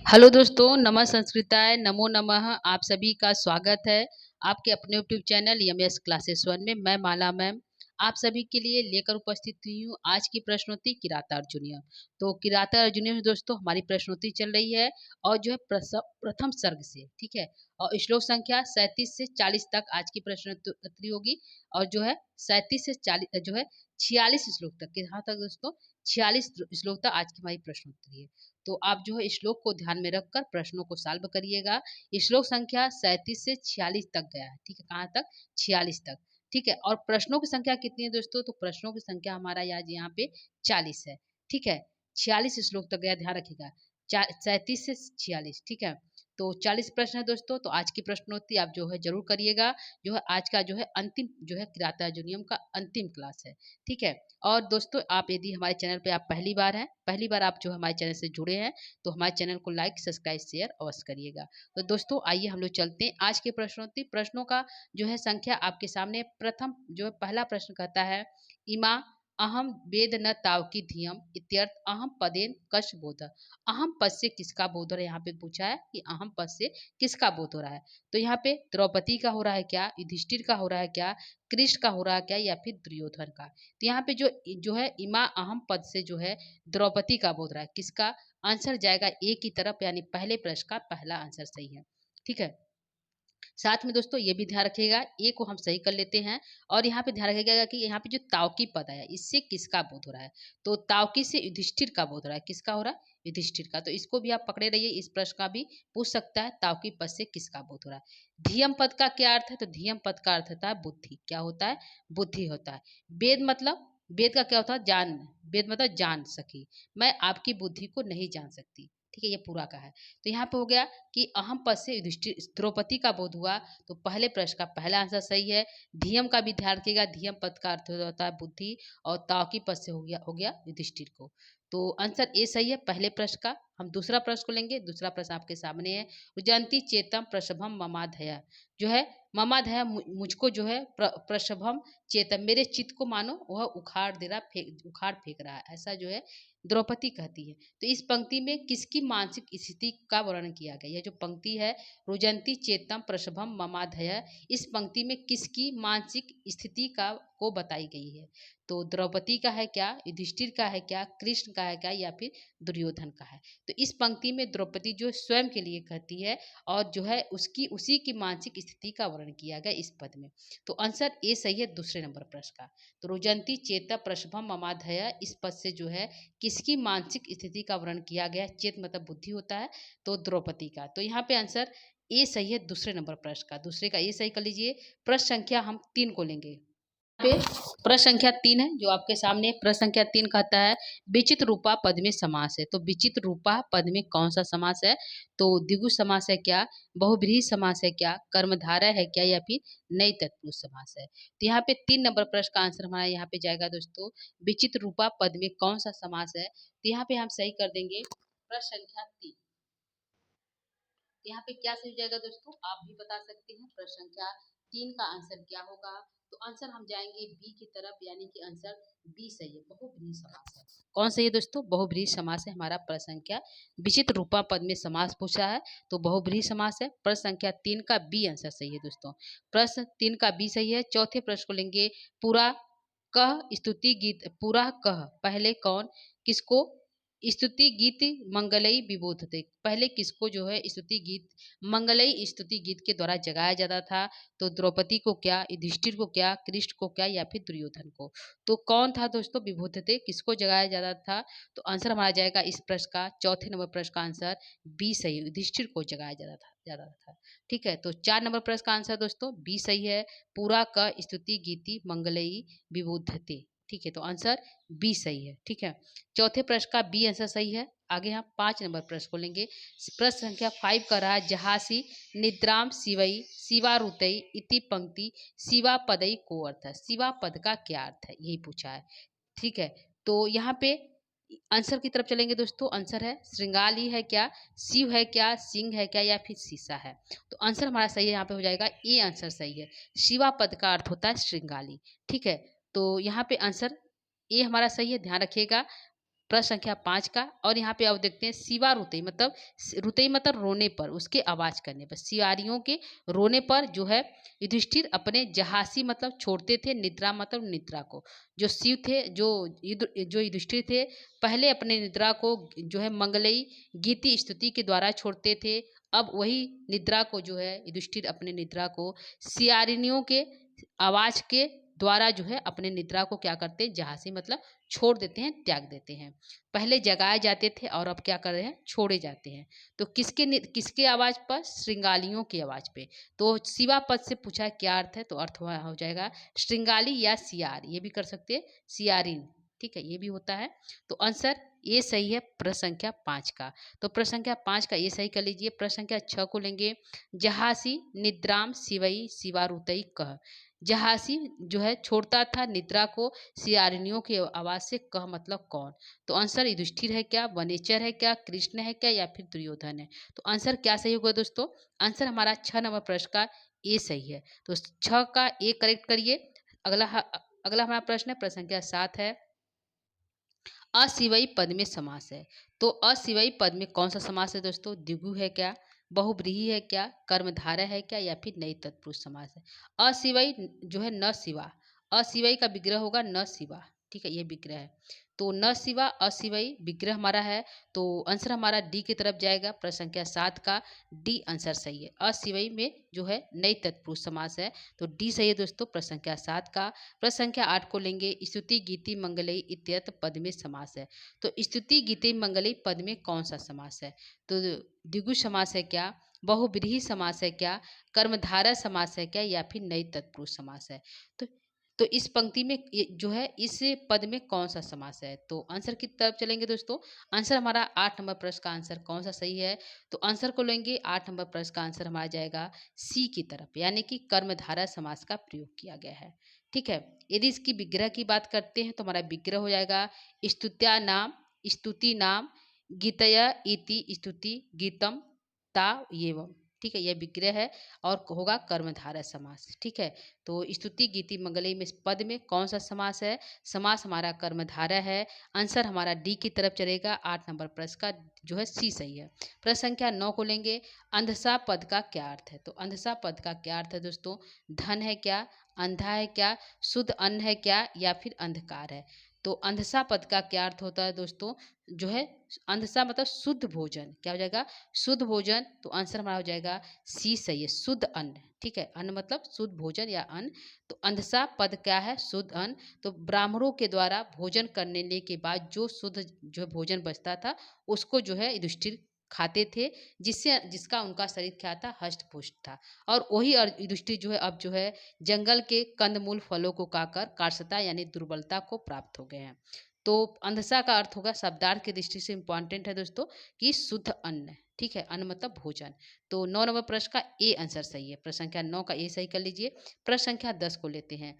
Hello दोस्तों, नमः संस्कृताय, नमो नमः। आप सभी का स्वागत है आपके अपने यूट्यूब चैनल यमएस क्लासेस वन में। मैं माला मैम आप सभी के लिए लेकर उपस्थित हुई हूँ आज की प्रश्नोत्तरी किराता अर्जुनीय। तो किराता अर्जुनीय में दोस्तों हमारी प्रश्नोत्तरी चल रही है और जो है प्रथम सर्ग से, ठीक है। और श्लोक संख्या 37 से 40 तक आज की प्रश्नोत्तरी होगी। और जो है 37 से 40 जो है 46 श्लोक तक, यहाँ तक दोस्तों 46 श्लोक तक आज की हमारी प्रश्नोत्तरी है। तो आप जो है श्लोक को ध्यान में रखकर प्रश्नों को सॉल्व करिएगा। श्लोक संख्या 37 से 46 तक गया है, ठीक है। कहाँ तक? 46 तक, ठीक है। और प्रश्नों की संख्या कितनी है दोस्तों? तो प्रश्नों की संख्या हमारा आज यहाँ पे 40 है, ठीक है। 46 श्लोक तक गया, ध्यान रखिएगा। 37 से 46, ठीक है। तो 40 प्रश्न है दोस्तों। तो आज की प्रश्नोत्तरी आप जो है जरूर करिएगा। जो है आज का जो है अंतिम जो है किराता अर्जुनीयम का अंतिम क्लास है, ठीक है। और दोस्तों आप यदि हमारे चैनल पे आप पहली बार आप जो हमारे चैनल से जुड़े हैं, तो हमारे चैनल को लाइक सब्सक्राइब शेयर अवश्य करिएगा। तो दोस्तों आइए हम लोग चलते हैं आज के प्रश्नोत्तरी। प्रश्नों का जो है संख्या आपके सामने। प्रथम जो है पहला प्रश्न कहता है, इमा अहम वेद न तावकी धियम इत्यर्थ अहम पदेन कश बोध। अहम पद से किसका बोध हो रहा है? यहाँ पे पूछा है कि अहम पद से किसका बोध हो रहा है। तो यहाँ पे द्रौपदी का हो रहा है क्या, युधिष्ठिर का हो रहा है क्या, कृष्ण का हो रहा है क्या, या फिर दुर्योधन का। तो यहाँ पे जो है इमा अहम पद से जो है द्रौपदी का बोध रहा है। किसका आंसर जाएगा? ए की तरफ, यानी पहले प्रश्न का पहला आंसर सही है, ठीक है। साथ में दोस्तों ये भी ध्यान रखिएगा, ए को हम सही कर लेते हैं। और यहाँ पे ध्यान रखिएगा कि यहाँ पे जो तावकी पद आया इससे किसका बोध हो रहा है। तो तावकी से युधिष्ठिर का बोध हो रहा है। किसका हो रहा है? युधिष्ठिर का। तो इसको भी आप पकड़े रहिए, इस प्रश्न का भी पूछ सकता है, तावकी पद से किसका बोध हो रहा है। धियम पद का क्या अर्थ है? तो धियम पद का अर्थ होता है बुद्धि। क्या होता है? बुद्धि होता है। वेद का क्या होता है? जान। वेद मतलब जान सकी, मैं आपकी बुद्धि को नहीं जान सकती, ठीक है। ये पूरा का है। तो यहाँ पे हो गया कि अहम पद से युधिष्ठिर द्रौपदी का बोध हुआ। तो पहले प्रश्न का पहला आंसर सही है। धियम का भी ध्यान रखिएगा, धियम पद का अर्थ होता है बुद्धि, और तावकी पद से हो गया युधिष्ठिर को। तो आंसर ए सही है पहले प्रश्न का। हम दूसरा प्रश्न को लेंगे। दूसरा प्रश्न आपके सामने है, रुजंती चेतम प्रसभम ममाधया। जो है ममाधया मुझको जो है प्रसभम चेतम, मेरे चित्त को मानो वह उखाड़ दे रहा, उखाड़ फेंक रहा है, ऐसा जो है द्रौपदी कहती है। तो इस पंक्ति में किसकी मानसिक स्थिति का वर्णन किया गया? यह जो पंक्ति है, रुजंती चेतम प्रसभम ममाधय, इस पंक्ति में किसकी मानसिक स्थिति का को बताई गई है? तो द्रौपदी का है क्या, युधिष्ठिर का है क्या, कृष्ण का है क्या, या फिर दुर्योधन का है? तो इस पंक्ति में द्रौपदी जो स्वयं के लिए कहती है, और जो है उसकी उसी की मानसिक स्थिति का वर्णन किया गया इस पद में। तो आंसर ए सही है दूसरे नंबर प्रश्न का। तो रुजंती चेत प्रसभम ममाधय, इस पद से जो है किसकी मानसिक स्थिति का वर्णन किया गया? चेत मतलब बुद्धि होता है, तो द्रौपदी का। तो यहाँ पे आंसर ए सही है दूसरे नंबर प्रश्न का। दूसरे का ए सही कर लीजिए। प्रश्न संख्या हम 3 को लेंगे। पे प्रश्न संख्या 3 है जो आपके सामने। प्रश्न संख्या 3 कहता है, विचित्र रूपा पद में समास है। तो विचित्र रूपा पद में कौन सा समास है? तो द्विगु समास है क्या, बहुब्रीहि समास है क्या, कर्मधारय है क्या, या फिर नई तत्पुरुष समास है? तो यहाँ पे 3 नंबर प्रश्न का आंसर हमारा यहाँ पे जाएगा दोस्तों, विचित्र रूपा पद में कौन सा समास है। तो यहाँ पे हम सही कर देंगे प्रश्न संख्या 3। यहाँ पे क्या सही हो जाएगा दोस्तों, आप भी बता सकते हैं प्रश्न संख्या 3 का आंसर क्या होगा। तो आंसर हम जाएंगे बी की तरफ, यानी कि आंसर बी सही है, बहुब्रीहि समास है। कौन सही है दोस्तों? बहुब्रीहि समास है हमारा प्रश्न संख्या। विचित्र रूपा पद में समास पूछा है, तो बहुब्रीहि समास है। प्रश्न संख्या 3 का बी आंसर सही है दोस्तों। प्रश्न 3 का बी सही है। चौथे प्रश्न को लेंगे, पूरा कह स्तुति गीत, पूरा कह पहले कौन किसको स्तुति गीत मंगलई विबोधते, पहले किसको जो है स्तुति गीत मंगलई स्तुति गीत के द्वारा जगाया जाता था? तो द्रौपदी को क्या, युधिष्ठिर को क्या, कृष्ण को क्या, या फिर दुर्योधन को? तो कौन था दोस्तों विबोधते, किसको जगाया जाता था? तो आंसर हमारा जाएगा इस प्रश्न का, चौथे नंबर प्रश्न का आंसर बी सही, युधिष्ठिर को जगाया जाता था, ठीक है। तो 4 नंबर प्रश्न का आंसर दोस्तों बी सही है, पूरा का स्तुति गीति मंगलई विबोधते, ठीक है। तो आंसर बी सही है, ठीक है। चौथे प्रश्न का बी आंसर सही है। आगे हम 5 नंबर प्रश्न को लेंगे। प्रश्न संख्या 5 कर रहा है, जहासी निद्राम शिवई शिवारुतई इति पंक्ति शिवा पदई को अर्थ है। शिवा पद का क्या अर्थ है, यही पूछा है, ठीक है। तो यहाँ पे आंसर की तरफ चलेंगे दोस्तों। आंसर है श्रृंगाली है क्या, शिव है क्या, सिंह है क्या, या फिर शीशा है? तो आंसर हमारा सही है, यहाँ पे हो जाएगा ए आंसर सही है। शिवा पद का अर्थ होता है श्रृंगाली, ठीक है। तो यहाँ पे आंसर ए हमारा सही है, ध्यान रखिएगा। प्रश्न संख्या 5 का। और यहाँ पे अब देखते हैं सिवा रुतई मतलब रुतई मतलब रोने पर, उसके आवाज करने पर, सियारियों के रोने पर जो है युधिष्ठिर अपने जहासी मतलब छोड़ते थे, निद्रा मतलब निद्रा को। जो शिव थे, जो युधिष्ठिर थे, पहले अपने निद्रा को जो है मंगलई गीति स्तुति के द्वारा छोड़ते थे। अब वही निद्रा को जो है युधिष्ठिर अपने निद्रा को सियारिनियों के आवाज के द्वारा जो है अपने निद्रा को क्या करते हैं, जहासी मतलब छोड़ देते हैं, त्याग देते हैं। पहले जगाए जाते थे और अब क्या कर रहे हैं, छोड़े जाते हैं। तो किसके आवाज पर, श्रृंगालियों की आवाज पे। तो शिवा पद से पूछा क्या अर्थ है, तो अर्थ हो जाएगा श्रृंगाली या सियार, ये भी कर सकते हैं सियारिन, ठीक है, ये भी होता है। तो आंसर ये सही है प्रश्न संख्या 5 का। तो प्रश्न संख्या 5 का ये सही कर लीजिए। प्रश्न संख्या 6 को लेंगे, जहासी निद्राम शिवई शिवारुतई कह। जहासी जो है छोड़ता था निद्रा को सियारिनियों की आवाज से, कह मतलब कौन। तो आंसर युधिष्ठिर है क्या, वनेचर है क्या, कृष्ण है क्या, या फिर दुर्योधन है। तो आंसर क्या सही होगा दोस्तों, आंसर हमारा 6 नंबर प्रश्न का ए सही है। तो 6 का ए करेक्ट करिए। अगला हमारा प्रश्न है प्रश्न संख्या 7 है, अशिवई पद में समास है। तो अशिवई पद में कौन सा समास है दोस्तों, द्विगु है क्या, बहुब्रीहि है क्या, कर्मधारय है क्या, या फिर नई तत्पुरुष समास है। अशिवई जो है न शिवा, अशिवई का विग्रह होगा न शिवा, ठीक है, ये विग्रह है। तो न शिवा अशिवई विग्रह हमारा है। तो आंसर हमारा डी की तरफ जाएगा। प्रश्न संख्या 7 का डी आंसर सही है। अशिवई में जो है नई तत्पुरुष समास है, तो डी सही है दोस्तों प्रश्न संख्या 7 का। प्रश्न संख्या 8 को लेंगे, स्तुति गीति मंगलई इत्यत पद में समास है। तो स्तुति गीति मंगलई पद में कौन सा समास है, तो द्विगु समास है क्या, बहुब्रीहि समास है क्या, कर्मधारय समास है क्या, या फिर नई तत्पुरुष समास है। तो इस पंक्ति में जो है इस पद में कौन सा समास है। तो आंसर की तरफ चलेंगे दोस्तों। आंसर हमारा 8 नंबर प्रश्न का आंसर कौन सा सही है, तो आंसर को लेंगे 8 नंबर प्रश्न का आंसर हमारा जाएगा सी की तरफ, यानी कि कर्मधारय समास का प्रयोग किया गया है, ठीक है। यदि इसकी विग्रह की बात करते हैं तो हमारा विग्रह हो जाएगा स्तुत्या नाम, स्तुति नाम, गीतया इति स्तुति गीतम ता एवं, ठीक है, यह विग्रह है और होगा कर्मधारय समास, ठीक है। तो स्तुति गीति मंगलई में इस पद में कौन सा समास है, समास हमारा कर्मधारय है। आंसर हमारा डी की तरफ चलेगा। 8 नंबर प्रश्न का जो है सी सही है। प्रश्न संख्या 9 को लेंगे, अंधसा पद का क्या अर्थ है। तो अंधसा पद का क्या अर्थ है दोस्तों, धन है क्या, अंधा है क्या, शुद्ध अन्न है क्या, या फिर अंधकार है। तो अंधसा पद का क्या अर्थ होता है दोस्तों, जो है अंधसा मतलब शुद्ध भोजन, क्या हो जाएगा, शुद्ध भोजन। तो आंसर हमारा हो जाएगा सी सही है, शुद्ध अन्न, ठीक है, अन्न मतलब शुद्ध भोजन या अन्न। तो अंधसा पद क्या है, शुद्ध अन्न। तो ब्राह्मणों के द्वारा भोजन करने के बाद जो शुद्ध जो भोजन बचता था उसको जो है युधिष्ठिर खाते थे, जिसका उनका शरीर क्या था, हष्ट पुष्ट था। और वही युधिष्ठिर जो है अब जो है जंगल के कंदमूल फलों को खाकर कार्सता यानी दुर्बलता को प्राप्त हो गए हैं। तो अंधसा का अर्थ होगा, शब्दार्थ की दृष्टि से इंपॉर्टेंट है दोस्तों, कि शुद्ध अन्न, ठीक है, अन्न मतलब भोजन। तो 9 नंबर प्रश्न का ए आंसर सही है। प्रश्न संख्या 9 का ए सही कर लीजिए। प्रश्न संख्या 10 को लेते हैं,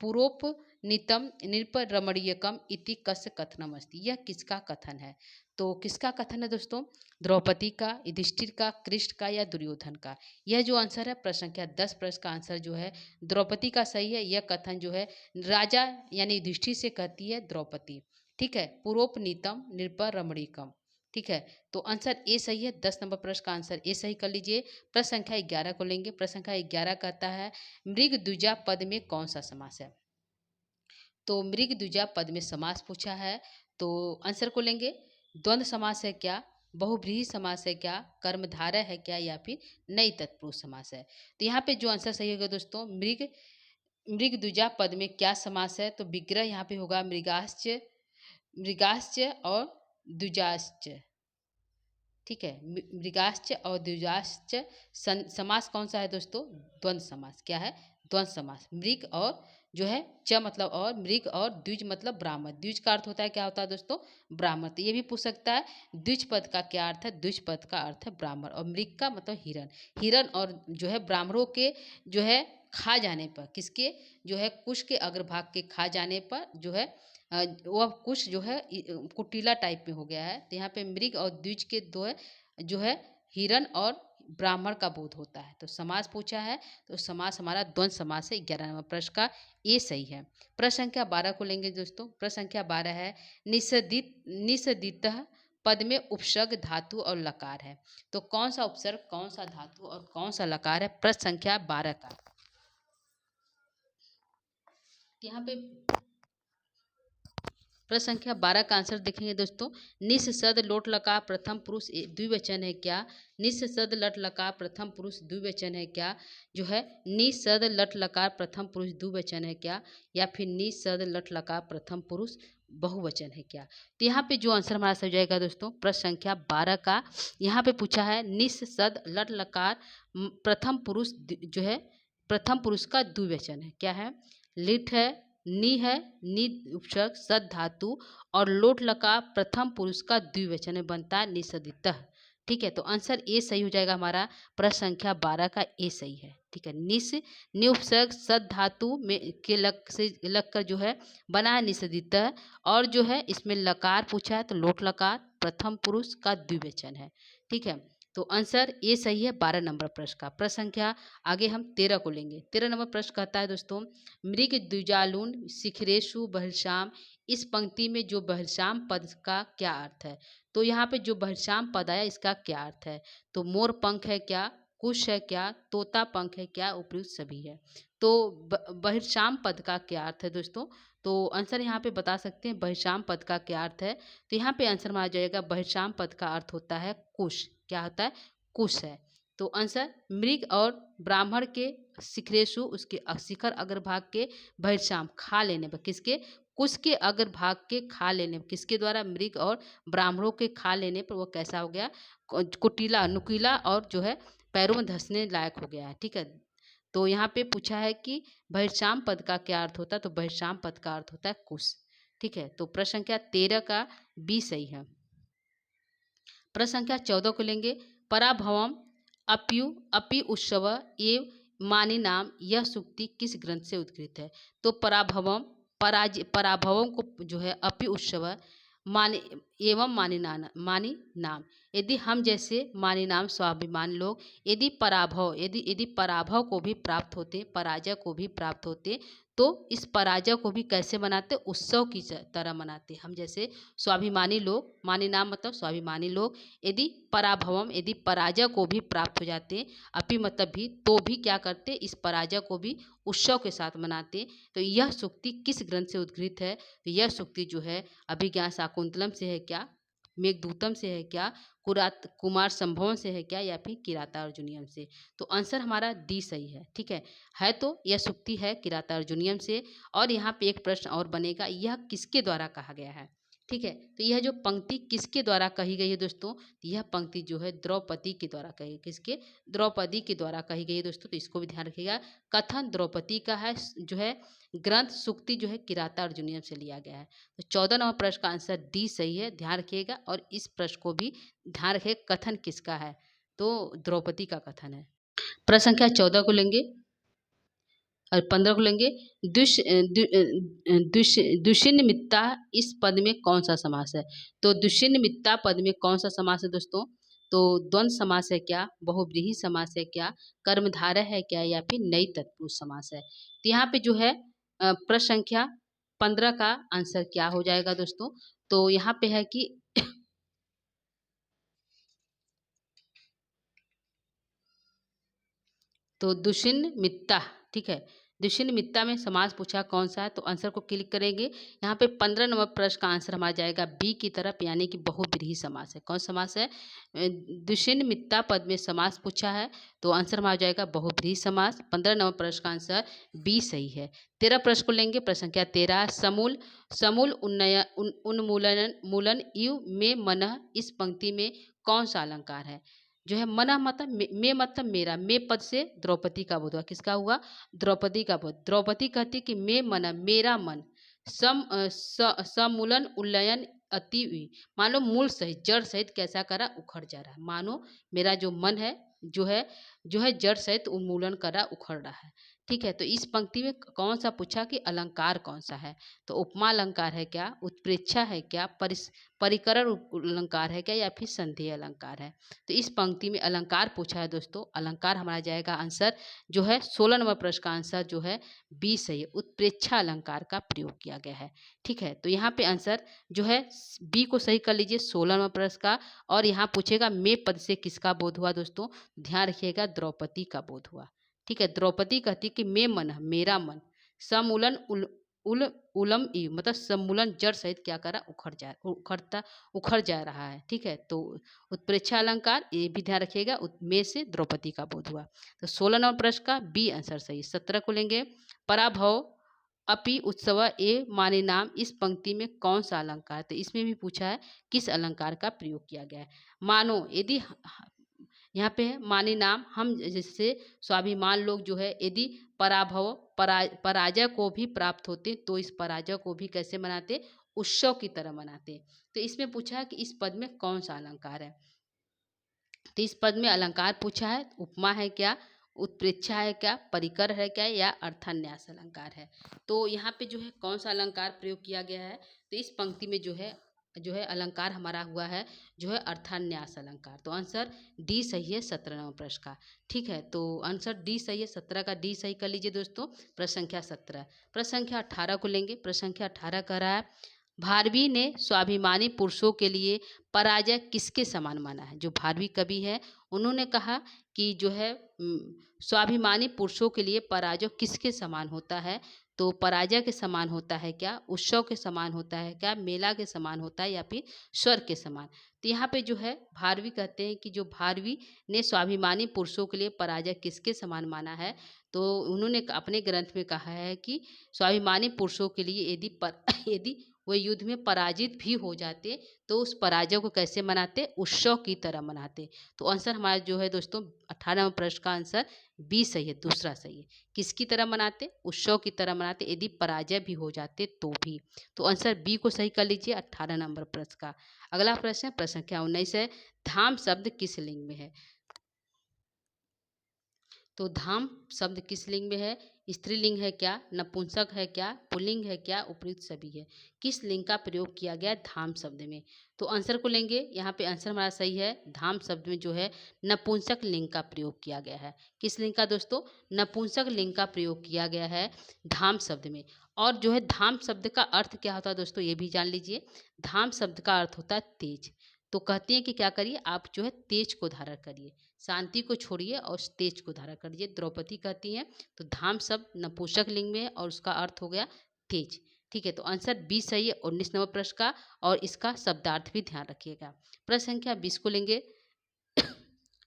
पुरोपनीतम नृपरमणीयकम इति कस्य कथनम अस्ति। यह किसका कथन है, तो किसका कथन है दोस्तों, द्रौपदी का, युधिष्ठिर का, कृष्ण का, या दुर्योधन का। यह जो आंसर है प्रश्न संख्या 10 प्रश्न का आंसर जो है द्रौपदी का सही है। यह कथन जो है राजा यानी युधिष्ठिर से कहती है द्रौपदी, ठीक है, पुरोपनीतम नृपरमणीकम, ठीक है। तो आंसर ए सही है। 10 नंबर प्रश्न का आंसर ए सही कर लीजिए। प्रश्न संख्या 11 को लेंगे। प्रश्न संख्या 11 कहता है, मृग द्विजा पद में कौन सा समास है। तो मृग द्विजा पद में समास पूछा है, तो आंसर को लेंगे, द्वंद्व समास है क्या, बहुव्रीहि समास है क्या, कर्मधारय है क्या, या फिर नई तत्पुरुष समास है। तो यहाँ पे जो आंसर सही होगा दोस्तों, मृग मृग द्विजा पद में क्या समास है, तो विग्रह यहाँ पे होगा मृगाश्च, मृगाश्च और द्विजाश्च, ठीक है, मृगाश्च और द्विजाश्च। समास कौन सा है दोस्तों, द्वंद्व समास, क्या है, द्वंद्व समास। मृग और जो है च मतलब और, मृग और द्विज मतलब ब्राह्मण। द्विज का अर्थ होता है, क्या होता है दोस्तों, ब्राह्मण। तो ये भी पूछ सकता है द्विज पद का क्या अर्थ है, द्विज पद का अर्थ है ब्राह्मण, और मृग का मतलब हिरण। हिरण और जो है ब्राह्मणों के जो है खा जाने पर, किसके जो है कुश के अग्रभाग के खा जाने पर जो है वह कुश जो है कुटीला टाइप में हो गया है। तो यहाँ पे मृग और द्विज के दो है जो है हिरण और ब्राह्मण का बोध होता है। तो समास पूछा है, तो समास हमारा द्वंद समास है। 11 नंबर प्रश्न का ए सही है। प्रश्न संख्या 12 को लेंगे दोस्तों। प्रश्न संख्या 12 है, निषदितः पद में उपसर्ग, धातु और लकार है। तो कौन सा उपसर्ग, कौन सा धातु और कौन सा लकार है प्रश्न संख्या 12 का। यहाँ पे प्रश्न संख्या 12 का आंसर देखेंगे दोस्तों। निस सद लोट लकार प्रथम पुरुष द्विवचन है क्या। निस सद लट लकार प्रथम पुरुष द्विवचन है क्या, जो है निस सद लट लकार प्रथम पुरुष द्विवचन है क्या, या फिर निस सद लट लकार प्रथम पुरुष बहुवचन है क्या। तो यहाँ पे जो आंसर हमारा सही जाएगा दोस्तों प्रश्न संख्या 12 का। यहाँ पे पूछा है निस सद लट लकार प्रथम पुरुष जो है प्रथम पुरुष का द्विवचन है, क्या है, लिट है, नी है, नी उपसर्ग सद धातु और लोट लकार प्रथम पुरुष का द्विवचन में बनता है निषदितः। ठीक है, तो आंसर ए सही हो जाएगा हमारा। प्रश्न संख्या 12 का ए सही है। ठीक है, निस नि उपसर्ग सद धातु में के लग से लग कर जो है बना है निषदितः, और जो है इसमें लकार पूछा है तो लोट लकार प्रथम पुरुष का द्विवचन है। ठीक है, तो आंसर ए सही है 12 नंबर प्रश्न का। प्रश्न संख्या आगे हम 13 को लेंगे। 13 नंबर प्रश्न कहता है दोस्तों, मृग द्विजालून शिखरेशु बहरश्याम, इस पंक्ति में जो बहरश्याम पद का क्या अर्थ है। तो यहाँ पे जो बहरश्याम पद आया इसका क्या अर्थ है। तो मोर पंख है क्या, कुश है क्या, तोता पंख है क्या, उपयुक्त सभी है। तो बहिर्श्याम पद का क्या अर्थ है दोस्तों। तो आंसर यहाँ पे बता सकते हैं बहिर्श्याम पद का क्या अर्थ है। तो यहाँ पे आंसर में आ जाएगा बहिर्श्याम पद का अर्थ होता है कुश। क्या होता है, कुश है। तो आंसर मृग और ब्राह्मण के शिखरेशु, उसके शिखर अग्रभाग के बहिर्श्याम खा लेने पर, किसके, कुश के अग्रभाग के खा लेने पर, किसके द्वारा, मृग और ब्राह्मणों के खा लेने पर वो कैसा हो गया, कुटिला नुकीला और जो है पैरों में धंसने लायक हो गया है। ठीक है, तो यहाँ पे पूछा है कि बहिर्श्याम पद का क्या अर्थ होता है। तो बहिर्श्याम पद का अर्थ होता है कुश। ठीक है, तो प्रश्न संख्या 13 का बी सही है। प्रश्न संख्या 14 को लेंगे। पराभवम अप्यु अपि उत्सव एव मानी नाम, यह सूक्ति किस ग्रंथ से उद्गृत है। तो पराभवम पराभवम को जो है अपि उत्सव मानी एवं मानी नाम, यदि हम जैसे मानी नाम स्वाभिमान लोग यदि पराभव को भी प्राप्त होते, पराजय को भी प्राप्त होते, तो इस पराजय को भी कैसे मनाते, उत्सव की तरह मनाते। हम जैसे स्वाभिमानी लोग, मानी नाम मतलब स्वाभिमानी लोग, यदि पराभवम यदि पराजय को भी प्राप्त हो जाते, अपि मतलब भी, तो भी क्या करते, इस पराजय को भी उत्सव के साथ मनाते। तो यह सूक्ति किस ग्रंथ से उद्गृत है। तो यह सूक्ति जो है अभिज्ञान शाकुंतलम से है क्या, मेघदूतम से है क्या, कुमार संभवम से है क्या, या फिर किराता अर्जुनियम से। तो आंसर हमारा डी सही है। ठीक है तो यह सूक्ति है किराता अर्जुनियम से। और यहाँ पे एक प्रश्न और बनेगा, यह किसके द्वारा कहा गया है। ठीक है, तो यह जो पंक्ति किसके द्वारा कही गई है दोस्तों, यह पंक्ति जो है द्रौपदी के द्वारा कही है। किसके, द्रौपदी के द्वारा कही गई है दोस्तों। तो इसको भी ध्यान रखिएगा, कथन द्रौपदी का है, जो है ग्रंथ सूक्ति जो है किराता अर्जुनियम से लिया गया है। तो 14 नंबर प्रश्न का आंसर डी सही है, ध्यान रखिएगा। और इस प्रश्न को भी ध्यान रखिए, कथन किसका है, तो द्रौपदी का कथन है। प्रश्न संख्या 14 को लेंगे और 15 को लेंगे। दुष्यिन मित्ता, इस पद में कौन सा समास है। तो दुष्यिन मित्ता पद में कौन सा समास है दोस्तों। तो द्वंद्व समास है क्या, बहुव्रीहि समास है क्या, कर्मधारय है क्या, या फिर नई तत्पुरुष समास है। तो यहाँ पे जो है प्रश्न संख्या 15 का आंसर क्या हो जाएगा दोस्तों। तो यहाँ पे है कि तो दुष्यिन मित्ता, ठीक है, दुष्यिन मित्ता में समास पूछा कौन सा है। तो आंसर को क्लिक करेंगे, यहाँ पे 15 नंबर प्रश्न का आंसर हमारा जाएगा बी की तरफ, यानी कि बहुव्रीहि समास है। कौन समास है, दुष्यिन मित्ता पद में समास पूछा है, तो आंसर हमारा जाएगा बहुव्रीहि समास। 15 नंबर प्रश्न का आंसर बी सही है। 13 प्रश्न को लेंगे। प्रश्न संख्या 13, समूल समूल उन्मूलन मूलन इव में मनः, इस पंक्ति में कौन सा अलंकार है। जो है मना मतलब में मतलब मेरा, में पद से द्रौपदी का बोध हुआ, किसका हुआ, द्रौपदी का बोध। द्रौपदी कहती कि मैं मना मेरा मन, समूलन उल्लयन अति हुई, मानो मूल सहित जड़ सहित कैसा करा, उखड़ जा रहा है। मानो मेरा जो मन है जो है जड़ सहित उन्मूलन करा, उखड़ रहा है। ठीक है, तो इस पंक्ति में कौन सा पूछा कि अलंकार कौन सा है? तो उपमा अलंकार है क्या, उत्प्रेक्षा है क्या, परिकरण अलंकार है क्या, या फिर संधेय अलंकार है? तो इस पंक्ति में अलंकार पूछा है दोस्तों। अलंकार हमारा जाएगा आंसर जो है 16 नंबर प्रश्न का आंसर जो है बी सही है, उत्प्रेक्षा अलंकार का प्रयोग किया गया है। ठीक है, तो यहाँ पे आंसर जो है बी को सही कर लीजिए 16 नंबर प्रश्न का। और यहाँ पूछेगा मे पद से किसका बोध हुआ दोस्तों? ध्यान रखिएगा, द्रौपदी का बोध हुआ। ठीक है, द्रौपदी कहती कि मे मन, मेरा मन, समूलन उलम ई, मतलब समूलन जड़ सहित क्या करा, उखड़ जा रहा है। ठीक है, तो उत्प्रेक्षा अलंकार ये भी ध्यान रखिएगा, मे से द्रौपदी का बोध हुआ। तो 16 नंबर प्रश्न का बी आंसर सही। 17 को लेंगे, पराभव अपि उत्सव ए माने नाम, इस पंक्ति में कौन सा अलंकार? तो इसमें भी पूछा है किस अलंकार का प्रयोग किया गया है। मानो यदि यहाँ पे है माने नाम, हम जैसे स्वाभिमान लोग जो है यदि पराजय को भी प्राप्त होते तो इस पराजय को भी कैसे मनाते? उत्सव की तरह मनाते। तो इसमें पूछा है कि इस पद में कौन सा अलंकार है? तो इस पद में अलंकार पूछा है, उपमा है क्या, उत्प्रेक्षा है क्या, परिकर है क्या, या अर्थान्यास अलंकार है? तो यहाँ पे जो है कौन सा अलंकार प्रयोग किया गया है? तो इस पंक्ति में जो है अलंकार हमारा हुआ है जो है अर्थान्यास अलंकार। तो आंसर डी सही है 17 नंबर प्रश्न का। ठीक है, तो आंसर डी सही है, 17 का डी सही कर लीजिए दोस्तों। प्रश्न संख्या 17। प्रश्न संख्या 18 को लेंगे। प्रश्न संख्या 18 कह रहा है, भारवी ने स्वाभिमानी पुरुषों के लिए पराजय किसके समान माना है? जो भारवी कवि है उन्होंने कहा कि जो है स्वाभिमानी पुरुषों के लिए पराजय किसके समान होता है? तो पराजय के समान होता है क्या, उत्सव के समान होता है क्या, मेला के समान होता है, या फिर स्वर्ग के समान? तो यहाँ पे जो है भारवी कहते हैं कि जो भारवी ने स्वाभिमानी पुरुषों के लिए पराजय किसके समान माना है? तो उन्होंने अपने ग्रंथ में कहा है कि स्वाभिमानी पुरुषों के लिए यदि वो युद्ध में पराजित भी हो जाते तो उस पराजय को कैसे मनाते? उत्सव की तरह मनाते। तो आंसर हमारा जो है दोस्तों 18वें प्रश्न का आंसर बी सही है, दूसरा सही है। किसकी तरह मनाते? उत्सव की तरह मनाते, यदि पराजय भी हो जाते तो भी। तो आंसर बी को सही कर लीजिए 18 नंबर प्रश्न का। अगला प्रश्न है प्रश्न संख्या 19 है, धाम शब्द किस लिंग में है? तो धाम शब्द किस लिंग में है? स्त्रीलिंग है क्या, नपुंसक है क्या, पुल्लिंग है क्या, उपयुक्त सभी है? किस लिंग का प्रयोग किया गया है धाम शब्द में? तो आंसर को लेंगे, यहाँ पे आंसर हमारा सही है। धाम शब्द में जो है नपुंसक लिंग का प्रयोग किया गया है। किस लिंग का दोस्तों? नपुंसक लिंग का प्रयोग किया गया है धाम शब्द में। और जो है धाम शब्द का अर्थ क्या होता है दोस्तों, ये भी जान लीजिए। धाम शब्द का अर्थ होता है तेज। तो कहते हैं कि क्या करिए, आप जो है तेज को धारण करिए, शांति को छोड़िए और तेज को धारण करिए, द्रौपदी कहती हैं। तो धाम शब्द नपुंसक लिंग में है और उसका अर्थ हो गया तेज। ठीक है, तो आंसर 20 सही है 19 नंबर प्रश्न का। और इसका शब्दार्थ भी ध्यान रखिएगा। प्रश्न संख्या 20 को लेंगे।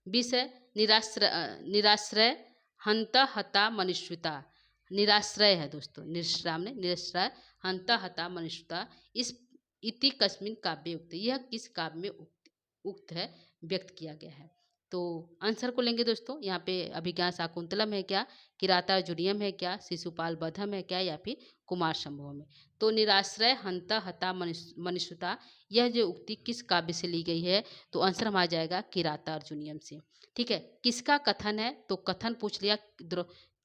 20 है, निराश्रय हंत हता मनुष्यता। निराश्रय है दोस्तों, निष्राम ने निराश्रय हंत हता मनुष्यता, इस इति कस्मिन काव्य उक्त, यह किस काव्य में उक्त है, व्यक्त किया गया है? तो आंसर को लेंगे दोस्तों। यहाँ पे अभिज्ञान शाकुंतलम है क्या, किराता जुड़ियम है क्या, शिशुपाल बधम है क्या, या फिर कुमार संभवम है? तो निराश्रय हंत हता मनुष्यता, यह जो उक्ति किस काव्य से ली गई है? तो आंसर हमारा जाएगा किराता अर्जुनियम से। ठीक है, किसका कथन है? तो कथन पूछ लिया,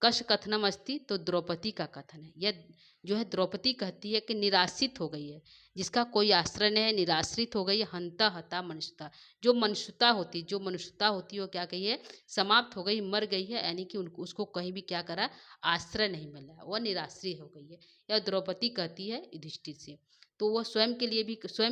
कश कथनम अस्ति, तो द्रौपदी का कथन है। यह जो है द्रौपदी कहती है कि निराश्रित हो गई है, जिसका कोई आश्रय नहीं है, निराश्रित हो गई है। हंता हता मनुष्यता, जो मनुष्यता होती है वो क्या कही है, समाप्त हो गई, मर गई है, यानी कि उसको कहीं भी क्या करा, आश्रय नहीं मिला, वह निराश्रित हो गई है। यह द्रौपदी कहती है युधिष्ठिर से। तो वह स्वयं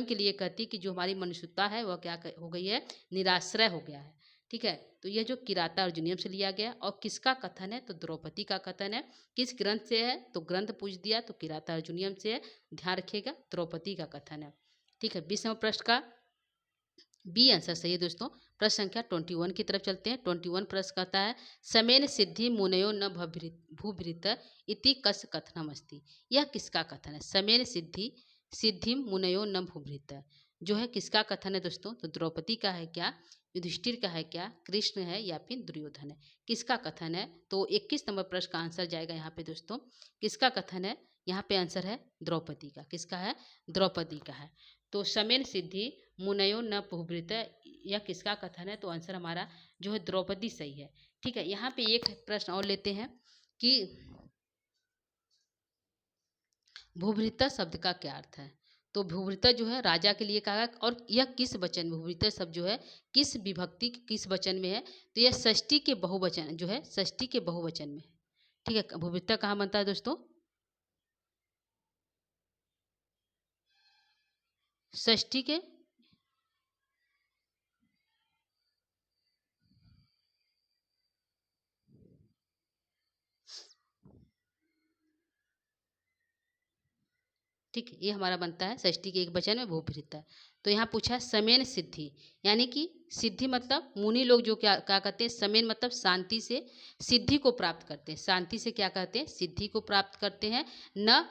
के लिए कहती कि जो हमारी मनुष्यता है वह क्या हो गई है, निराश्रय हो गया है। ठीक है, तो यह जो किराता अर्जुनियम से लिया गया। और किसका कथन है? तो द्रौपदी का कथन है। किस ग्रंथ से है? तो ग्रंथ पूछ दिया तो किराता अर्जुनियम से है, ध्यान रखिएगा, द्रौपदी का कथन है। ठीक है, 20वें प्रश्न का बी आंसर सही है दोस्तों। प्रश्न संख्या 21 की तरफ चलते हैं। 21 प्रश्न कहता है, समेन सिद्धि मुनयो न भूभृत इति कस कथनम अस्ति, यह किसका कथन है? समेन सिद्धि मुनयो न भूभृत, जो है किसका कथन है दोस्तों? तो द्रौपदी का है क्या, युधिष्ठिर का है क्या, कृष्ण है, या फिर दुर्योधन है? किसका कथन है? तो 21 नंबर प्रश्न का आंसर जाएगा यहाँ पे दोस्तों, किसका कथन है? यहाँ पे आंसर है द्रौपदी का। किसका है? द्रौपदी का है। तो समेन सिद्धि मुनयो न पुभृत, यह किसका कथन है? तो आंसर हमारा जो है द्रौपदी सही है। ठीक है, यहाँ पे एक प्रश्न और लेते हैं कि भूभृता शब्द का क्या अर्थ है। तो भूभृता जो है राजा के लिए कहा है, और यह किस वचन में, भूभृता शब्द जो है किस विभक्ति किस वचन में है, तो यह षष्ठी के बहुवचन जो है, षष्ठी के बहुवचन में है। ठीक है, भूभृता कहाँ बनता है दोस्तों, षष्ठी के, ठीक है, ये हमारा बनता है षष्ठी के एक वचन में भूभृता है। तो यहाँ पूछा है समेन सिद्धि, यानी कि सिद्धि मतलब मुनि लोग जो क्या क्या कहते हैं, समेन मतलब शांति से सिद्धि को प्राप्त करते हैं, शांति से क्या कहते हैं, सिद्धि को प्राप्त करते हैं। न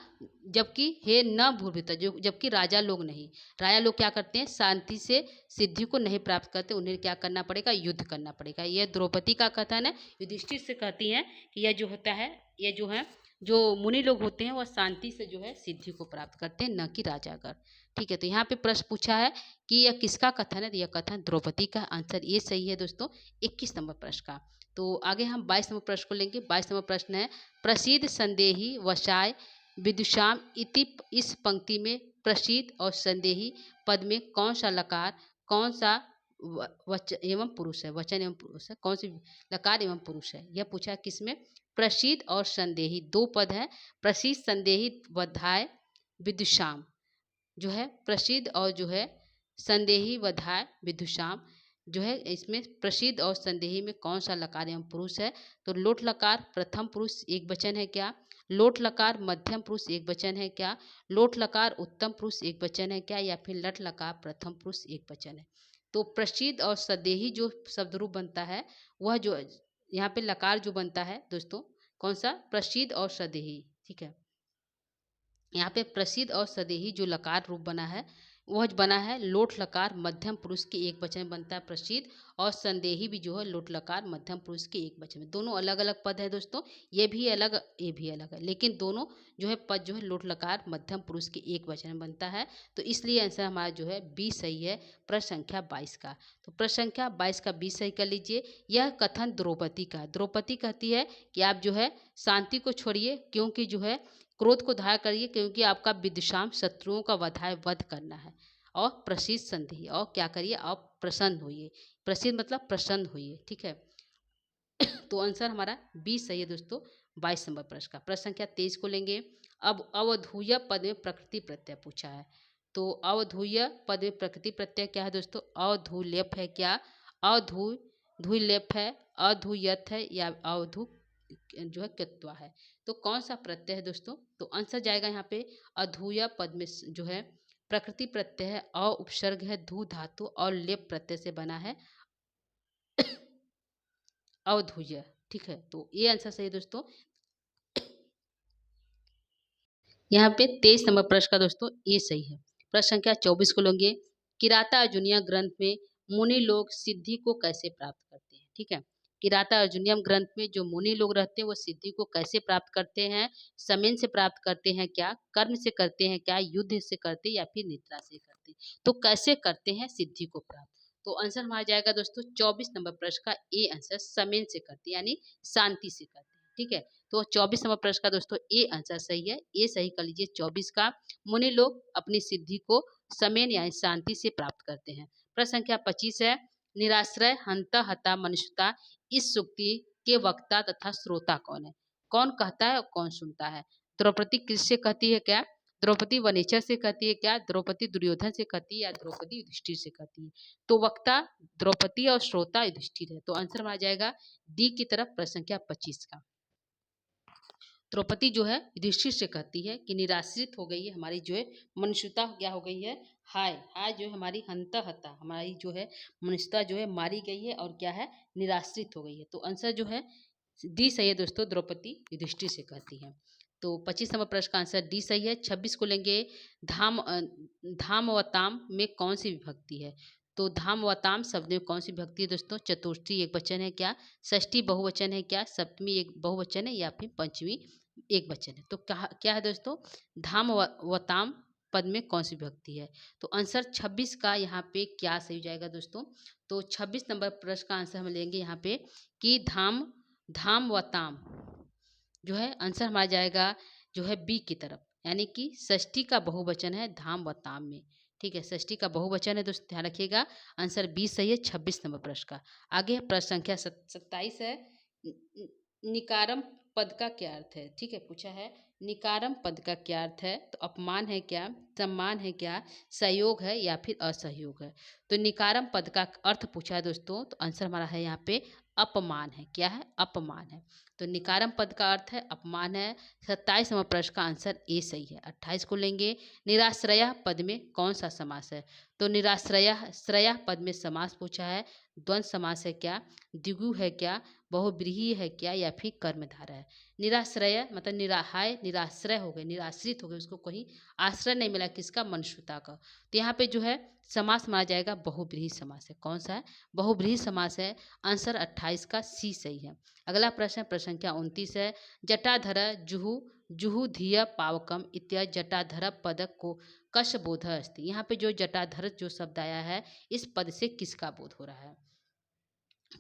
जबकि हे न भूभृता, जो जबकि राजा लोग नहीं, राजा लोग क्या करते हैं, शांति से सिद्धि को नहीं प्राप्त करते, उन्हें क्या करना पड़ेगा, युद्ध करना पड़ेगा। यह द्रौपदी का कथन है, युधिष्ठिर से कहती हैं कि यह जो होता है, ये जो है जो मुनि लोग होते हैं वह शांति से जो है सिद्धि को प्राप्त करते हैं, न कि राजागण। ठीक है, तो यहाँ पे प्रश्न पूछा है कि यह किसका कथन है, तो यह कथन द्रौपदी का, आंसर ये सही है दोस्तों 21 नंबर प्रश्न का। तो आगे हम 22 नंबर प्रश्न को लेंगे। 22 नंबर प्रश्न है प्रसिद्ध संदेही वशाय विदुषाम इति, इस पंक्ति में प्रसिद्ध और संदेही पद में कौन सा लकार, कौन सा वचन एवं पुरुष है, वचन एवं पुरुष है, कौन सी लकार एवं पुरुष है, यह पूछा किसमें, प्रसिद्ध और संदेही, दो पद है, प्रसिद्ध संदेही वधाय विदुषाम, जो है प्रसिद्ध और जो है संदेही वधाय विदुषाम, जो है इसमें प्रसिद्ध और संदेही में कौन सा लकार एवं पुरुष है। तो लोट लकार प्रथम पुरुष एक वचन है क्या, लोट लकार मध्यम पुरुष एक वचन है क्या, लोट लकार उत्तम पुरुष एक वचन है क्या, या फिर लट लकार प्रथम पुरुष एक वचन है। तो प्रसिद्ध और संदेही जो शब्द रूप बनता है, वह जो यहाँ पे लकार जो बनता है दोस्तों, कौन सा, प्रसिद्ध और सदेही। ठीक है, यहाँ पे प्रसिद्ध और सदेही जो लकार रूप बना है, वह बना है लोट लकार मध्यम पुरुष के एक वचन में बनता है प्रसिद्ध, और संदेही भी जो है लोट लकार मध्यम पुरुष के एक वचन में। दोनों अलग अलग पद है दोस्तों, ये भी अलग ये भी अलग है, लेकिन दोनों जो है पद जो है लोट लकार मध्यम पुरुष के एक वचन में बनता है। तो इसलिए आंसर हमारा जो है बी सही है, प्रश्न संख्या 22 का। तो प्रश्न संख्या 22 का बी सही कर लीजिए। यह कथन द्रौपदी का, द्रौपदी कहती है कि आप जो है शांति को छोड़िए, क्योंकि जो है क्रोध को धार करिए, क्योंकि आपका विदुषाम शत्रुओं का वधाय वध करना है, और प्रसिद्ध संधि, और क्या करिए आप प्रसन्न होइए, प्रसिद्ध मतलब प्रसन्न होइए। ठीक है, तो आंसर हमारा बी सही है दोस्तों 22 नंबर प्रश्न का। प्रश्न संख्या 23 को लेंगे। अब अवधूय पद में प्रकृति प्रत्यय पूछा है। तो अवधूय पद में प्रकृति प्रत्यय क्या है दोस्तों, अवधूल्यप है क्या, अवधू धूल्यप है, अधूयत है, या अवधू जो है कृत्वा है। तो कौन सा प्रत्यय है दोस्तों, तो आंसर जाएगा यहाँ पे अधूय पद में जो है प्रकृति प्रत्यय है, अ उपसर्ग है धू धातु और लेप प्रत्यय से बना है अवधूय। ठीक है, तो ये आंसर सही है दोस्तों। यहाँ पे 23 नंबर प्रश्न का दोस्तों ये सही है। प्रश्न संख्या 24 को लेंगे। किराता अर्जुनिया ग्रंथ में मुनि लोग सिद्धि को कैसे प्राप्त करते हैं। ठीक है, किराता अर्जुनियम ग्रंथ में जो मुनि लोग रहते हैं वो सिद्धि को कैसे प्राप्त करते हैं, समेन से प्राप्त करते हैं क्या, कर्म से करते हैं क्या, युद्ध से करते हैं, या फिर निद्रा से करते हैं। तो कैसे करते हैं सिद्धि को प्राप्त, तो आंसर हमारा जाएगा दोस्तों 24 नंबर प्रश्न का ए आंसर, समेन से करते हैं यानी शांति से करते हैं। ठीक है, तो 24 नंबर प्रश्न का दोस्तों ए आंसर सही है, ये सही कर लीजिए 24 का। मुनि लोग अपनी सिद्धि को समेन यानी शांति से प्राप्त करते हैं। प्रश्न संख्या 25 है निराश्रय हंता हता मनुष्यता, इस सूक्ति के वक्ता तथा श्रोता कौन है, कौन कहता है और कौन सुनता है। द्रौपदी किससे कहती है क्या, द्रौपदी वनेचर से कहती है क्या, द्रौपदी दुर्योधन से कहती है, या द्रौपदी युधिष्ठिर से कहती है। तो वक्ता द्रौपदी और श्रोता युधिष्ठिर है। तो आंसर आ जाएगा डी की तरफ प्रश्न संख्या 25 का। द्रौपदी जो है युधिष्ठिर से कहती है कि निराश्रित हो गई है हमारी जो है मनुष्यता, क्या हो गई है, हाय हाय जो है हमारी हंता हता, हमारी जो है मनुष्यता जो है मारी गई है, और क्या है निराश्रित हो गई है। तो आंसर जो है डी सही है दोस्तों, द्रौपदी युधिष्ठिर से कहती है। तो 25 नंबर प्रश्न का आंसर डी सही है। 26 को लेंगे। धाम व ताम में कौन सी विभक्ति है। तो धाम व ताम शब्द में कौन सी विभक्ति है दोस्तों, चतुर्थी एक वचन है क्या, षष्ठी बहुवचन है क्या, सप्तमी एक बहुवचन है, या फिर पंचमी एक वचन है। तो क्या है दोस्तों, धाम व ताम पद में कौन सी विभक्ति है। तो आंसर 26 का यहाँ पे क्या सही हो जाएगा दोस्तों, तो 26 नंबर प्रश्न का आंसर हम लेंगे यहाँ पे कि धाम व ताम, जो है आंसर हमारा जाएगा जो है बी की तरफ, यानी कि षष्ठी का बहुवचन है धाम व ताम में। ठीक है, षष्ठी का बहुवचन है दोस्तों, ध्यान रखिएगा। आंसर बी सही है 26 नंबर प्रश्न का। आगे प्रश्न संख्या 27 है। निकारम पद का क्या अर्थ है? ठीक है, पूछा है निकारम पद का क्या अर्थ है? तो अपमान है क्या, सम्मान है क्या, सहयोग है या फिर असहयोग है? तो निकारम पद का अर्थ पूछा है दोस्तों, तो आंसर हमारा है यहाँ पे अपमान है। क्या है? अपमान है। तो निकारम पद का अर्थ है अपमान है। 27 नंबर प्रश्न का आंसर ए सही है। 28 को लेंगे। निराश्रय पद में कौन सा समास है? तो निराश्रय श्रय पद में समास पूछा है। द्वंद्व समास है क्या, द्विगु है क्या, बहुव्रीहि है क्या या फिर कर्मधारय है? निराश्रय मतलब निराहाय निराश्रय हो गए, निराश्रित हो गए, उसको कहीं आश्रय नहीं मिला, किसका? मनुष्यता का। तो यहाँ पे जो है समास माना जाएगा बहुव्रीहि समास है। कौन सा है? बहुव्रीहि समास है। आंसर 28 का सी सही है। अगला प्रश्न प्रश्न संख्या 29 है। जटाधर जुहु जुहु धिय पावकम इत्यादि जटाधर पद को कश बोध अस्ति। यहाँ पे जो जटाधर जो शब्द आया है, इस पद से किसका बोध हो रहा है?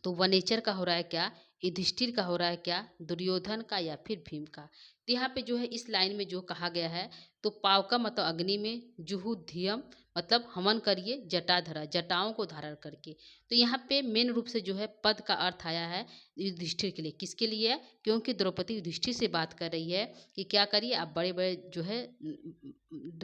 तो वनेचर का हो रहा है क्या, युधिष्ठिर का हो रहा है क्या, दुर्योधन का या फिर भीम का? तो यहाँ पे जो है इस लाइन में जो कहा गया है, तो पावका मतलब अग्नि में, जुहू धियम मतलब हवन करिए, जटाधरा जटाओं को धारण करके। तो यहाँ पे मेन रूप से जो है पद का अर्थ आया है युधिष्ठिर के लिए। किसके लिए है? क्योंकि द्रौपदी युधिष्ठिर से बात कर रही है कि क्या करिए आप बड़े बड़े जो है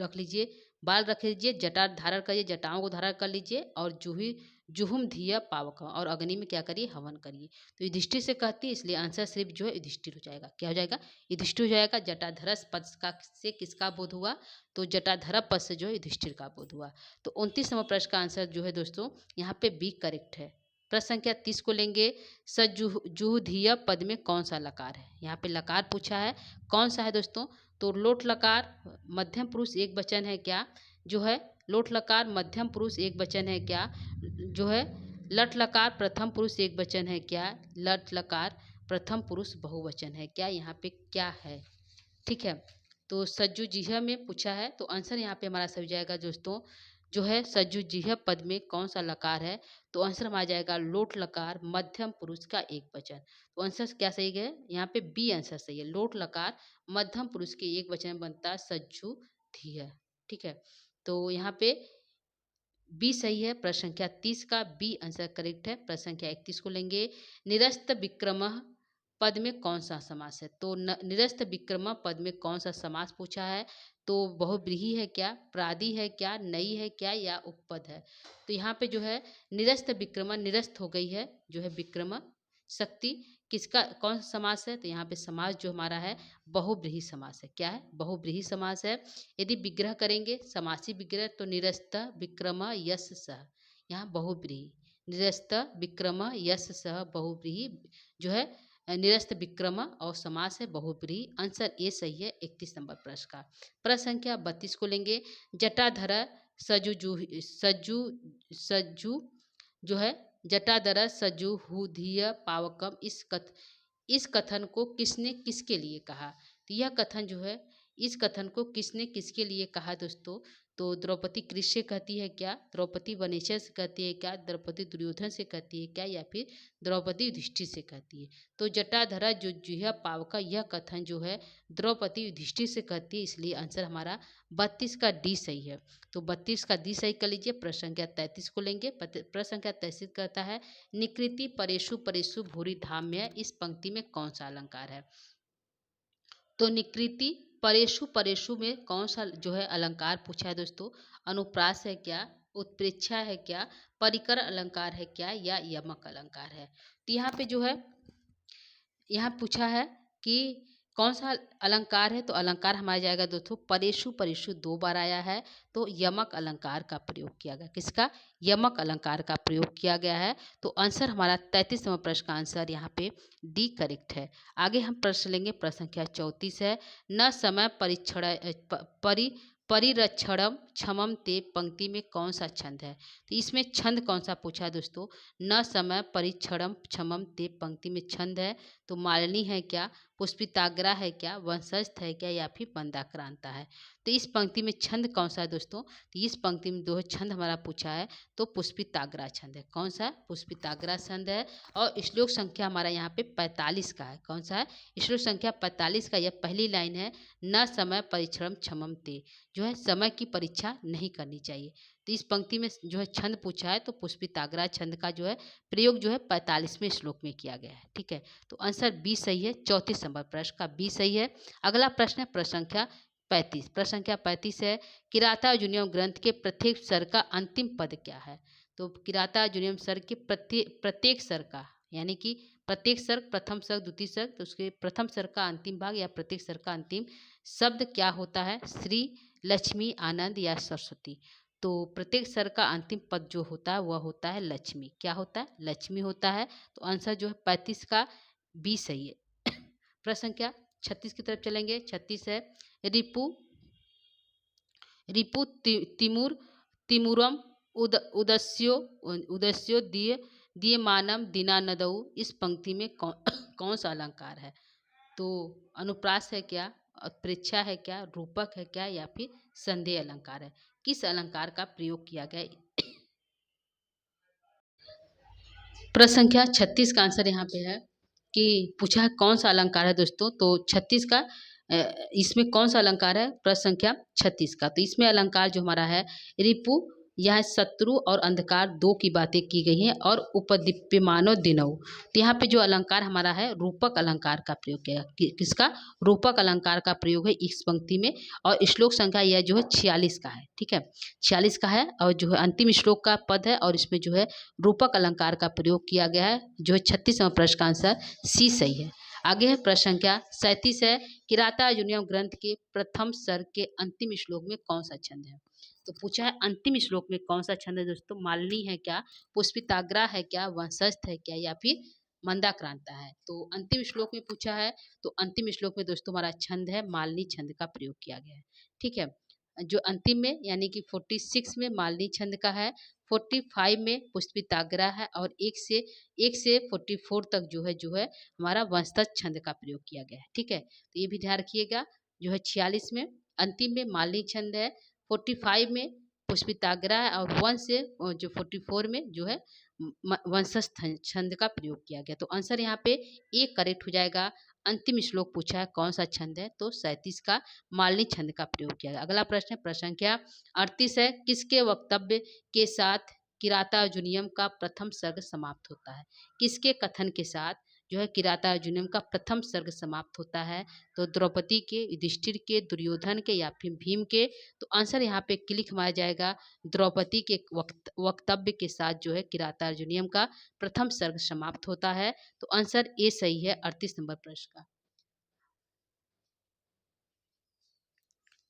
रख लीजिए, बाल रख लीजिए, जटा धारण करिए, जटाओं को धारण कर लीजिए, और जूही जुहुम धिया पावक और अग्नि में क्या करिए, हवन करिए। तो युधिष्ठिर से कहती है, इसलिए आंसर सिर्फ जो है युधिष्ठिर हो जाएगा। क्या हो जाएगा? युधिष्ठिर हो जाएगा। जटाधरस पद का से किसका बोध हुआ? तो जटाधर पद से जो है युधिष्ठिर का बोध हुआ। तो 29 नंबर प्रश्न का आंसर जो है दोस्तों यहाँ पे बी करेक्ट है। प्रश्न संख्या 30 को लेंगे। सजुधीय पद में कौन सा लकार है? यहाँ पे लकार पूछा है, कौन सा है दोस्तों? तो लोट लकार मध्यम पुरुष एक वचन है क्या, जो है लोट लकार मध्यम पुरुष एक वचन है क्या, जो है लट लकार प्रथम पुरुष एक वचन है क्या, लट लकार प्रथम पुरुष बहुवचन है क्या? यहाँ पे क्या है? ठीक है, तो सज्जुजिह में पूछा है, तो आंसर यहाँ पे हमारा सही जाएगा दोस्तों, जो है सज्जुजिह पद में कौन सा लकार है? तो आंसर हमारा जाएगा लोट लकार मध्यम पुरुष का एक वचन। तो आंसर क्या सही है? यहाँ पे बी आंसर सही है। लोट लकार मध्यम पुरुष के एक वचन में बनता है सज्जु धिय। ठीक है, तो यहाँ पे बी सही है। प्रश्न संख्या 30 का बी आंसर करेक्ट है। प्रश्न संख्या 31 को लेंगे। निरस्त विक्रम पद में कौन सा समास है? तो निरस्त विक्रम पद में कौन सा समास पूछा है? तो बहुव्रीहि है क्या, प्रादि है क्या, नई है क्या या उपपद है? तो यहाँ पे जो है निरस्त विक्रम निरस्त हो गई है, जो है विक्रम शक्ति, किसका कौन सा समास है? तो यहाँ पे समास जो हमारा है बहुव्रीहि समास है। क्या है? बहुव्रीहि समास है। यदि विग्रह करेंगे समासी विग्रह, तो निरस्त विक्रम यश सह, यहाँ बहुव्रीहि, निरस्त विक्रम यश सह बहुव्रीहि जो है निरस्त विक्रम और समास है बहुव्रीहि। आंसर ए सही है 31 नंबर प्रश्न का। प्रश्न संख्या 32 को लेंगे। जटाधर सजु सज्जु जो है जटाधर सजुहुधीय पावकम, इस कथन को किसने किसके लिए कहा? तो यह कथन जो है, इस कथन को किसने किसके लिए कहा दोस्तों? तो द्रौपदी कृष्ण से कहती है क्या, द्रौपदी वनेचर से कहती है क्या, द्रौपदी दुर्योधन से कहती है क्या या फिर द्रौपदी युधिष्ठिर से कहती है? तो जटाधरा जो जुहिया पावका, यह कथन जो है द्रौपदी युधिष्ठिर से कहती है, इसलिए आंसर हमारा 32 का डी सही है। तो 32 का डी सही कर लीजिए। प्रश्न संख्या 33 को लेंगे। प्रश्न संख्या 33 कहता है निकृति परेशु परेशु भूरि धाम्य, इस पंक्ति में कौन सा अलंकार है? तो निकृति परेशु परेशु में कौन सा जो है अलंकार पूछा है दोस्तों? अनुप्रास है क्या, उत्प्रेक्षा है क्या, परिकर अलंकार है क्या या यमक अलंकार है? तो यहाँ पे जो है यहाँ पूछा है कि कौन सा अलंकार है, तो अलंकार हमारा जाएगा दोस्तों परेशु परेशु 2 बार आया है, तो यमक अलंकार का प्रयोग किया गया। किसका? यमक अलंकार का प्रयोग किया गया है। तो आंसर हमारा 33 नंबर प्रश्न का आंसर यहाँ पे डी करेक्ट है। आगे हम प्रश्न लेंगे। प्रश्न संख्या 34 है। न समय परीक्षण परिरक्षणम क्षमम ते पंक्ति में कौन सा छंद है? तो इसमें छंद कौन सा पूछा है दोस्तों? न समय परीक्षणम क्षमम ते पंक्ति में छंद है, तो मालिनी है क्या, पुष्पिताग्रा है क्या, वंशस्थ है क्या, या फिर मंदाक्रांता है। तो इस पंक्ति में छंद कौन सा है दोस्तों, तो इस पंक्ति में दो छंद हमारा पूछा है, तो पुष्पिताग्रा छंद है। कौन सा, पुष्पिताग्रा छंद है। और श्लोक संख्या हमारा यहाँ पे 45 का है। कौन सा है, श्लोक संख्या 45 का। यह पहली लाइन है, न समय परिश्रम क्षमम ते, जो है समय की परीक्षा नहीं करनी चाहिए। तो इस पंक्ति में जो है छंद पूछा है, तो पुष्पिताग्रा छंद का जो है प्रयोग जो है 45वें श्लोक में किया गया है। ठीक है, तो आंसर बी सही है। 34 नंबर प्रश्न का बी सही है। अगला प्रश्न है प्रश्न संख्या 35। प्रश्न संख्या 35 है, किराता अर्जुनीयम ग्रंथ के प्रत्येक स्वर का अंतिम पद क्या है। तो किराता अर्जुनीयम स्वर के प्रत्येक स्वर का, यानी कि प्रत्येक स्वर, प्रथम स्वर, द्वितीय स्वर, तो उसके प्रथम स्वर का अंतिम भाग या प्रत्येक स्वर का अंतिम शब्द क्या होता है, श्री, लक्ष्मी, आनंद या सरस्वती। तो प्रत्येक स्वर का अंतिम पद जो होता है वह होता है लक्ष्मी। क्या होता है, लक्ष्मी होता है। तो आंसर जो है 35 का बी सही है। प्रश्न संख्या 36 की तरफ चलेंगे। 36 है, रिपु रिपु तिमुर तिमुरम उदस्यो उदस्यो दिय दीयमानम दीनानदऊ, इस पंक्ति में कौन सा अलंकार है। तो अनुप्रास है क्या, प्रेक्षा है क्या, रूपक है क्या, या फिर संदेह अलंकार है। किस अलंकार का प्रयोग किया गया है। प्रश्न संख्या 36 का आंसर यहाँ पे है कि पूछा है कौन सा अलंकार है दोस्तों। तो 36 का इसमें कौन सा अलंकार है, प्रश्न संख्या 36 का। तो इसमें अलंकार जो हमारा है रिपु, यह शत्रु और अंधकार दो की बातें की गई हैं, और उपदीप्यमानो दिनऊ। तो यहाँ पे जो अलंकार हमारा है रूपक अलंकार का प्रयोग किया। किसका, रूपक अलंकार का प्रयोग है इस पंक्ति में। और श्लोक संख्या यह जो है 46 का है। ठीक है, 46 का है, और जो है अंतिम श्लोक का पद है, और इसमें जो है रूपक अलंकार का प्रयोग किया गया है, जो है 36वां प्रश्न का आंसर सी सही है। आगे है प्रश्न संख्या 37 है, किराता अर्जुनीयम ग्रंथ के प्रथम सर्ग के अंतिम श्लोक में कौन सा छंद है। तो पूछा है अंतिम श्लोक में कौन सा छंद है दोस्तों, मालिनी है क्या, पुष्पिताग्रा है क्या, वंशस्थ है क्या, या फिर मंदाक्रांता है। तो अंतिम श्लोक में पूछा है, तो अंतिम श्लोक में दोस्तों हमारा छंद है मालिनी छंद का प्रयोग किया गया है। ठीक है, जो अंतिम में यानी कि 46 में मालिनी छंद का है, 45 में पुष्पिताग्रा है, और एक से 44 तक जो है हमारा वंशज छंद का प्रयोग किया गया है। ठीक है, तो ये भी ध्यान रखिएगा। जो है 46 में अंतिम में मालिनी छंद है, 45 में पुष्पिताग्रा है, और 1 से जो 44 में जो है वंशज छंद का प्रयोग किया गया। तो आंसर यहाँ पे ए करेक्ट हो जाएगा। अंतिम श्लोक पूछा है कौन सा छंद है, तो 37 का मालिनी छंद का प्रयोग किया गया। अगला प्रश्न है प्रश्न संख्या 38 है, किसके वक्तव्य के साथ किराता अर्जुनीयम का प्रथम सर्ग समाप्त होता है। किसके कथन के साथ जो है किराता अर्जुनीयम का प्रथम सर्ग समाप्त होता है। तो द्रौपदी के, युधिष्ठिर के, दुर्योधन के, या फिर भीम के। तो आंसर यहाँ पे क्लिक मारा जाएगा, द्रौपदी के वक्तव्य के साथ जो है किराता अर्जुनीयम का प्रथम सर्ग समाप्त होता है। तो आंसर ए सही है 38 नंबर प्रश्न का।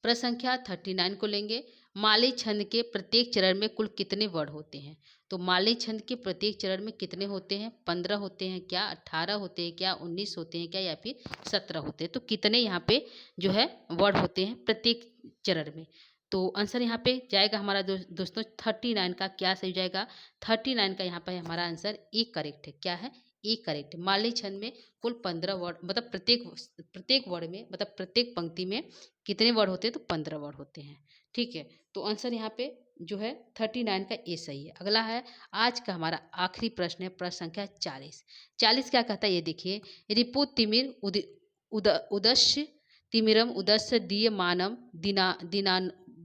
प्रश्न संख्या 39 को लेंगे, मालय छंद के प्रत्येक चरण में कुल कितने वर्ण होते हैं। तो मालय छंद के प्रत्येक चरण में कितने होते हैं, 15 होते हैं क्या, 18 होते हैं क्या, 19 होते हैं क्या, या फिर 17 होते हैं। तो कितने यहाँ पे जो है वर्ण होते हैं प्रत्येक चरण में। तो आंसर यहाँ पे जाएगा हमारा दोस्तों 39 का क्या सही जाएगा, 39 का यहाँ पे हमारा आंसर ए करेक्ट है। क्या है, ए करेक्ट। मालय छंद में कुल 15 वर्ड, मतलब प्रत्येक वर्ड में, मतलब प्रत्येक पंक्ति में कितने वर्ड होते हैं, तो 15 वर्ड होते हैं। ठीक है, तो आंसर यहाँ पे जो है 39 का ए सही है। अगला है आज का हमारा आखिरी प्रश्न है प्रश्न संख्या 40। 40 क्या कहता है ये देखिए, रिपु तिमिर उदस्य तिमिरम उदस्य दीय मानम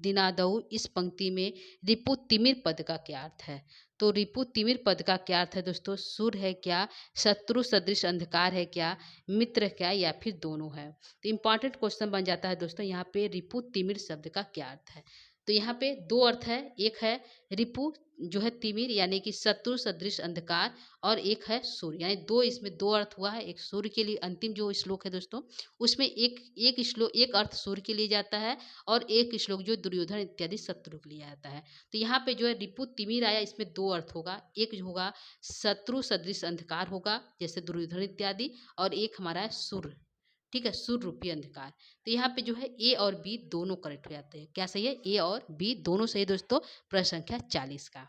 दिनादऊ, इस पंक्ति में रिपु तिमिर पद का क्या अर्थ है। तो रिपु तिमिर पद का क्या अर्थ है दोस्तों, सूर्य है क्या, शत्रु सदृश अंधकार है क्या, मित्र क्या, या फिर दोनों है। तो इंपॉर्टेंट क्वेश्चन बन जाता है दोस्तों यहाँ पे, रिपु तिमिर शब्द का क्या अर्थ है। तो यहाँ पे दो अर्थ है, एक है रिपु जो है तिमिर यानी कि शत्रु सदृश अंधकार, और एक है सूर्य, यानी दो, इसमें दो अर्थ हुआ है। एक सूर्य के लिए अंतिम जो श्लोक है दोस्तों, उसमें एक अर्थ सूर्य के लिए जाता है, और एक श्लोक जो दुर्योधन इत्यादि शत्रु के लिए आता है। तो यहाँ पे जो है रिपु तिमिर आया, इसमें दो अर्थ होगा, एक जो होगा शत्रु सदृश अंधकार होगा जैसे दुर्योधन इत्यादि, और एक हमारा है सूर्य। ठीक है, सूर्य रूपी अंधकार। तो यहाँ पे जो है ए और बी दोनों करेक्ट हो जाते हैं। क्या सही है, ए और बी दोनों सही दोस्तों, प्रश्न संख्या 40 का।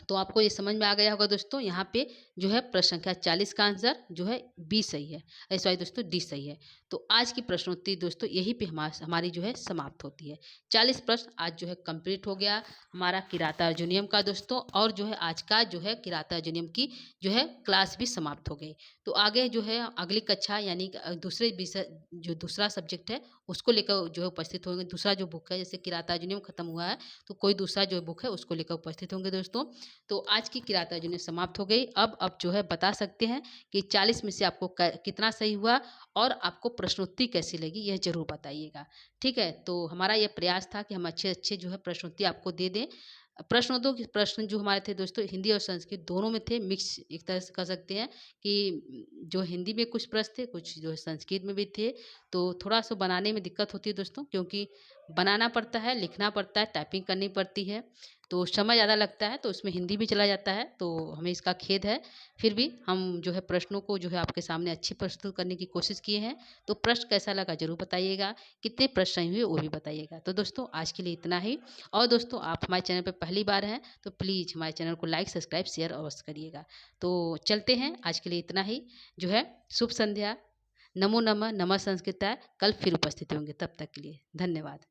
तो आपको ये समझ में आ गया होगा दोस्तों, यहाँ पे जो है प्रश्न संख्या 40 का आंसर जो है बी सही है, सॉरी दोस्तों डी सही है। तो आज की प्रश्नोत्तरी दोस्तों यहीं पे हमारी जो है समाप्त होती है। 40 प्रश्न आज जो है कंप्लीट हो गया हमारा किराता अर्जुनियम का दोस्तों, और जो है आज का जो है किराता अर्जुनियम की जो है क्लास भी समाप्त हो गई। तो आगे जो है अगली कक्षा यानी कि दूसरे विषय जो दूसरा सब्जेक्ट है उसको लेकर जो है उपस्थित होंगे। दूसरा जो बुक है जैसे किराता अर्जुनियम खत्म हुआ है तो कोई दूसरा जो बुक है उसको लेकर उपस्थित होंगे दोस्तों। तो आज की किराता अर्जुनी समाप्त हो गई। अब जो है बता सकते हैं कि 40 में से आपको कितना सही हुआ और आपको प्रश्नोत्तरी कैसी लगी, यह जरूर बताइएगा। ठीक है, तो हमारा यह प्रयास था कि हम अच्छे अच्छे जो है प्रश्नोत्तरी आपको दे दें। प्रश्न जो हमारे थे दोस्तों हिंदी और संस्कृत दोनों में थे, मिक्स एक तरह से कह सकते हैं कि जो हिंदी में कुछ प्रश्न थे, कुछ जो है संस्कृत में भी थे। तो थोड़ा सा बनाने में दिक्कत होती है दोस्तों, क्योंकि बनाना पड़ता है, लिखना पड़ता है, टाइपिंग करनी पड़ती है, तो समय ज़्यादा लगता है, तो उसमें हिंदी भी चला जाता है, तो हमें इसका खेद है। फिर भी हम जो है प्रश्नों को जो है आपके सामने अच्छी प्रस्तुत करने की कोशिश किए हैं। तो प्रश्न कैसा लगा ज़रूर बताइएगा, कितने प्रश्न सही हुए वो भी बताइएगा। तो दोस्तों आज के लिए इतना ही। और दोस्तों आप हमारे चैनल पर पहली बार हैं तो प्लीज़ हमारे चैनल को लाइक सब्सक्राइब शेयर अवश्य करिएगा। तो चलते हैं, आज के लिए इतना ही। जो है शुभ संध्या। नमो नमः, नमः संस्कृताय। कल फिर उपस्थित होंगे, तब तक के लिए धन्यवाद।